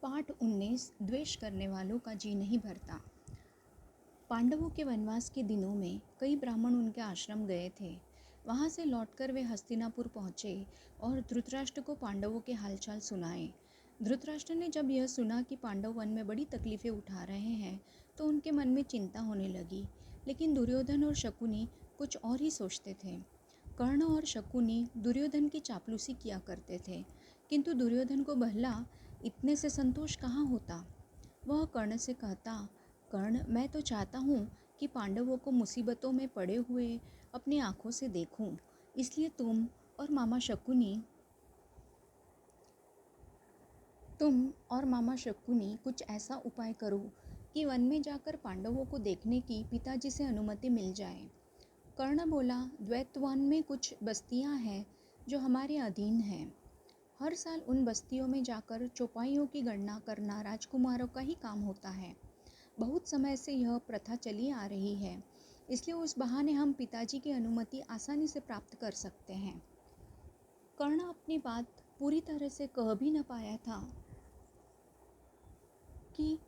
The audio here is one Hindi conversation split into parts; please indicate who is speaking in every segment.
Speaker 1: पाठ 19 द्वेष करने वालों का जी नहीं भरता। पांडवों के वनवास के दिनों में कई ब्राह्मण उनके आश्रम गए थे। वहां से लौटकर वे हस्तिनापुर पहुंचे और धृतराष्ट्र को पांडवों के हालचाल सुनाए। धृतराष्ट्र ने जब यह सुना कि पांडव वन में बड़ी तकलीफें उठा रहे हैं तो उनके मन में चिंता होने लगी। लेकिन दुर्योधन और शकुनी कुछ और ही सोचते थे। कर्ण और शकुनी दुर्योधन की चापलूसी किया करते थे, किंतु दुर्योधन को भला इतने से संतोष कहाँ होता। वह कर्ण से कहता, कर्ण, मैं तो चाहता हूँ कि पांडवों को मुसीबतों में पड़े हुए अपनी आंखों से देखूं, इसलिए तुम और मामा शकुनी कुछ ऐसा उपाय करो कि वन में जाकर पांडवों को देखने की पिताजी से अनुमति मिल जाए। कर्ण बोला, द्वैतवन में कुछ बस्तियां हैं जो हमारे अधीन हैं। हर साल उन बस्तियों में जाकर चौपाइयों की गणना करना राजकुमारों का ही काम होता है। बहुत समय से यह प्रथा चली आ रही है, इसलिए उस बहाने हम पिताजी की अनुमति आसानी से प्राप्त कर सकते हैं। कर्ण अपनी बात पूरी तरह से कह भी न पाया था कि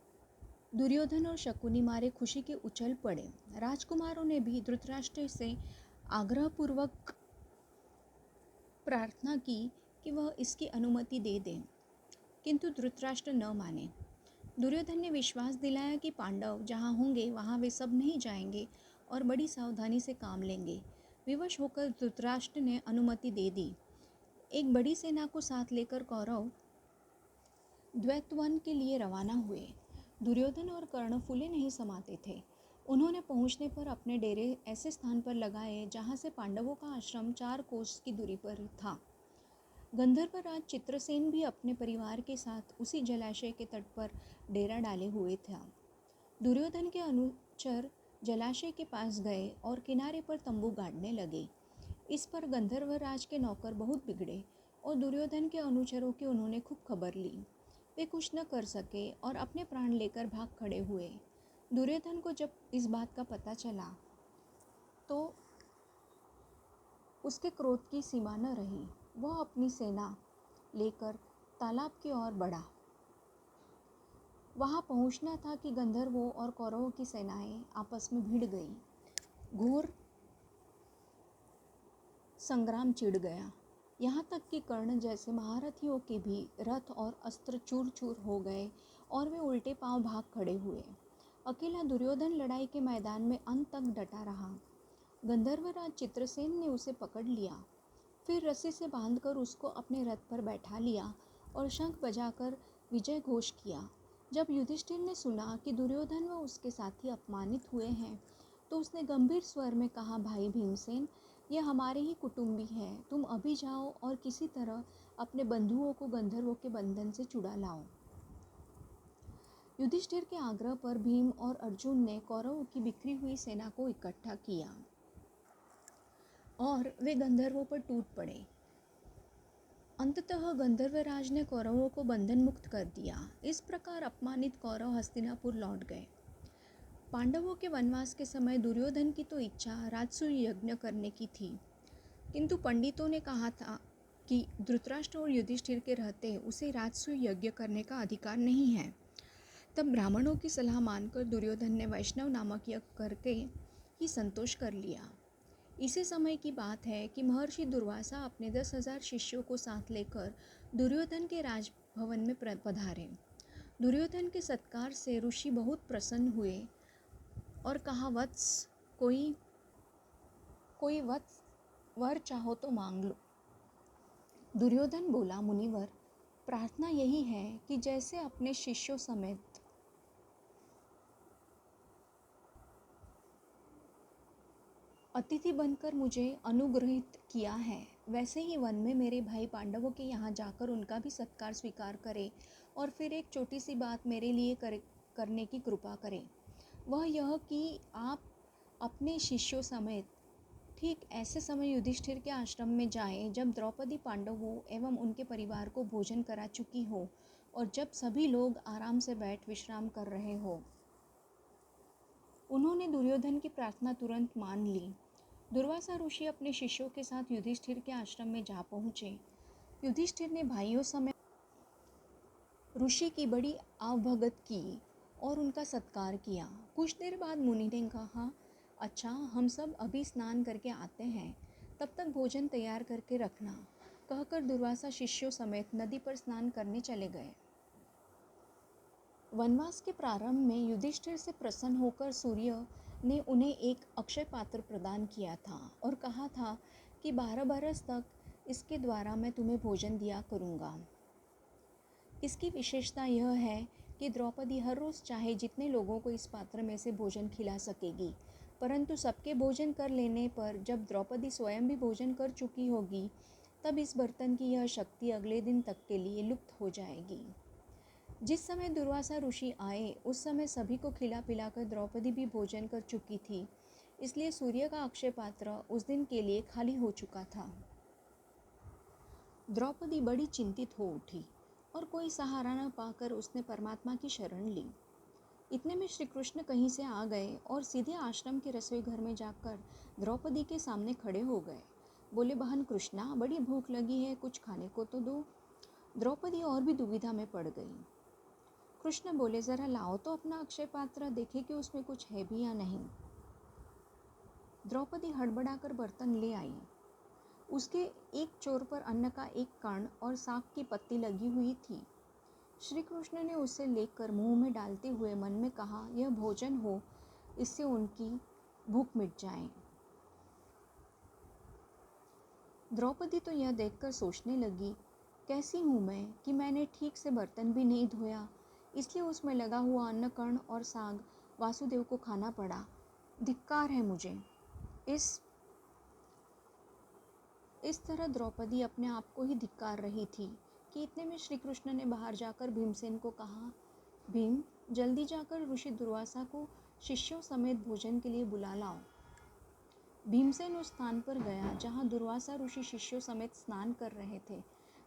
Speaker 1: दुर्योधन और शकुनी मारे खुशी के उछल पड़े। राजकुमारों ने भी धृतराष्ट्र से आग्रहपूर्वक प्रार्थना की कि वह इसकी अनुमति दे दें, किंतु धृतराष्ट्र न माने। दुर्योधन ने विश्वास दिलाया कि पांडव जहाँ होंगे वहाँ वे सब नहीं जाएंगे और बड़ी सावधानी से काम लेंगे। विवश होकर धृतराष्ट्र ने अनुमति दे दी। एक बड़ी सेना को साथ लेकर कौरव द्वैतवन के लिए रवाना हुए। दुर्योधन और कर्ण फूले नहीं समाते थे। उन्होंने पहुंचने पर अपने डेरे ऐसे स्थान पर लगाए जहाँ से पांडवों का आश्रम 4 कोस की दूरी पर था। गंधर्वराज चित्रसेन भी अपने परिवार के साथ उसी जलाशय के तट पर डेरा डाले हुए था। दुर्योधन के अनुचर जलाशय के पास गए और किनारे पर तंबू गाड़ने लगे। इस पर गंधर्वराज के नौकर बहुत बिगड़े और दुर्योधन के अनुचरों की उन्होंने खूब खबर ली। वे कुछ न कर सके और अपने प्राण लेकर भाग खड़े हुए। दुर्योधन को जब इस बात का पता चला तो उसके क्रोध की सीमा न रही। वह अपनी सेना लेकर तालाब की ओर बढ़ा। वहां पहुंचना था कि गंधर्वों और कौरवों की सेनाएं आपस में भिड़ गई। घोर संग्राम छिड़ गया। यहाँ तक कि कर्ण जैसे महारथियों के भी रथ और अस्त्र चूर चूर हो गए और वे उल्टे पांव भाग खड़े हुए। अकेला दुर्योधन लड़ाई के मैदान में अंत तक डटा रहा। गंधर्वराज चित्रसेन ने उसे पकड़ लिया, फिर रस्सी से बांधकर उसको अपने रथ पर बैठा लिया और शंख बजाकर विजय घोष किया। जब युधिष्ठिर ने सुना कि दुर्योधन व उसके साथी अपमानित हुए हैं तो उसने गंभीर स्वर में कहा, भाई भीमसेन, ये हमारे ही कुटुंबी हैं। तुम अभी जाओ और किसी तरह अपने बंधुओं को गंधर्वों के बंधन से छुड़ा लाओ। युधिष्ठिर के आग्रह पर भीम और अर्जुन ने कौरवों की बिखरी हुई सेना को इकट्ठा किया और वे गंधर्वों पर टूट पड़े। अंततः गंधर्वराज ने कौरवों को बंधन मुक्त कर दिया। इस प्रकार अपमानित कौरव हस्तिनापुर लौट गए। पांडवों के वनवास के समय दुर्योधन की तो इच्छा राजसूय यज्ञ करने की थी, किंतु पंडितों ने कहा था कि धृतराष्ट्र और युधिष्ठिर के रहते उसे राजसूय यज्ञ करने का अधिकार नहीं है। तब ब्राह्मणों की सलाह मानकर दुर्योधन ने वैष्णव नामक यज्ञ करके ही संतोष कर लिया। इसी समय की बात है कि महर्षि दुर्वासा अपने 10,000 शिष्यों को साथ लेकर दुर्योधन के राजभवन में पधारे। दुर्योधन के सत्कार से ऋषि बहुत प्रसन्न हुए और कहा, वत्स, कोई वत्स वर चाहो तो मांग लो। दुर्योधन बोला, मुनिवर, प्रार्थना यही है कि जैसे अपने शिष्यों समेत अतिथि बनकर मुझे अनुग्रहित किया है, वैसे ही वन में मेरे भाई पांडवों के यहाँ जाकर उनका भी सत्कार स्वीकार करे और फिर एक छोटी सी बात मेरे लिए करने की कृपा करें। वह यह कि आप अपने शिष्यों समेत ठीक ऐसे समय युधिष्ठिर के आश्रम में जाएं जब द्रौपदी पांडवों एवं उनके परिवार को भोजन करा चुकी हो और जब सभी लोग आराम से बैठ विश्राम कर रहे हो। उन्होंने दुर्योधन की प्रार्थना तुरंत मान ली। दुर्वासा ऋषि अपने शिष्यों के साथ युधिष्ठिर के आश्रम में जा पहुँचे। युधिष्ठिर ने भाइयों समेत ऋषि की बड़ी आवभगत की और उनका सत्कार किया। कुछ देर बाद मुनि ने कहा, अच्छा, हम सब अभी स्नान करके आते हैं, तब तक भोजन तैयार करके रखना। कहकर दुर्वासा शिष्यों समेत नदी पर स्नान करने चले गए। वनवास के प्रारंभ में युधिष्ठिर से प्रसन्न होकर सूर्य ने उन्हें एक अक्षय पात्र प्रदान किया था और कहा था कि 12 बरस तक इसके द्वारा मैं तुम्हें भोजन दिया करूँगा। इसकी विशेषता यह है कि द्रौपदी हर रोज़ चाहे जितने लोगों को इस पात्र में से भोजन खिला सकेगी, परंतु सबके भोजन कर लेने पर जब द्रौपदी स्वयं भी भोजन कर चुकी होगी, तब इस बर्तन की यह शक्ति अगले दिन तक के लिए लुप्त हो जाएगी। जिस समय दुर्वासा ऋषि आए उस समय सभी को खिला पिलाकर द्रौपदी भी भोजन कर चुकी थी, इसलिए सूर्य का अक्षय पात्र उस दिन के लिए खाली हो चुका था। द्रौपदी बड़ी चिंतित हो उठी और कोई सहारा न पाकर उसने परमात्मा की शरण ली। इतने में श्री कृष्ण कहीं से आ गए और सीधे आश्रम के रसोई घर में जाकर द्रौपदी के सामने खड़े हो गए। बोले, बहन कृष्णा, बड़ी भूख लगी है, कुछ खाने को तो दो। द्रौपदी और भी दुविधा में पड़ गई। कृष्ण बोले, जरा लाओ तो अपना अक्षय पात्र, देखे कि उसमें कुछ है भी या नहीं। द्रौपदी हड़बड़ाकर बर्तन ले आई। उसके एक चोर पर अन्न का एक कण और साग की पत्ती लगी हुई थी। श्री कृष्ण ने उसे लेकर मुंह में डालते हुए मन में कहा, यह भोजन हो, इससे उनकी भूख मिट जाए। द्रौपदी तो यह देखकर सोचने लगी, कैसी हूँ मैं कि मैंने ठीक से बर्तन भी नहीं धोया, इसलिए उसमें लगा हुआ अन्न कण और साग वासुदेव को खाना पड़ा। धिक्कार है मुझे। इस तरह द्रौपदी अपने आप को ही धिक्कार रही थी कि इतने में श्री कृष्ण ने बाहर जाकर भीमसेन को कहा, भीम, जल्दी जाकर ऋषि दुर्वासा को शिष्यों समेत भोजन के लिए बुला लाओ। भीमसेन उस स्थान पर गया जहाँ दुर्वासा ऋषि शिष्यों समेत स्नान कर रहे थे।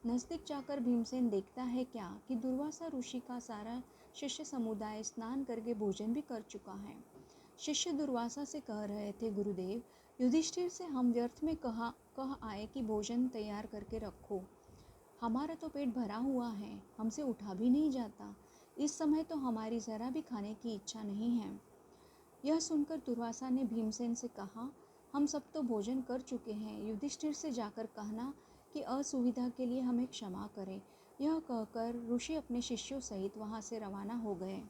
Speaker 1: नजदीक जाकर भीमसेन देखता है क्या कि दुर्वासा ऋषि का सारा शिष्य समुदाय स्नान करके भोजन भी कर चुका है। शिष्य दुर्वासा से कह रहे थे, गुरुदेव, युधिष्ठिर से हम व्यर्थ में कह आए कि भोजन तैयार करके रखो। हमारा तो पेट भरा हुआ है, हमसे उठा भी नहीं जाता। इस समय तो हमारी ज़रा भी खाने की इच्छा नहीं है। यह सुनकर दुर्वासा ने भीमसेन से कहा, हम सब तो भोजन कर चुके हैं, युधिष्ठिर से जाकर कहना कि असुविधा के लिए हमें क्षमा करें। यह कहकर ऋषि अपने शिष्यों सहित वहाँ से रवाना हो गए।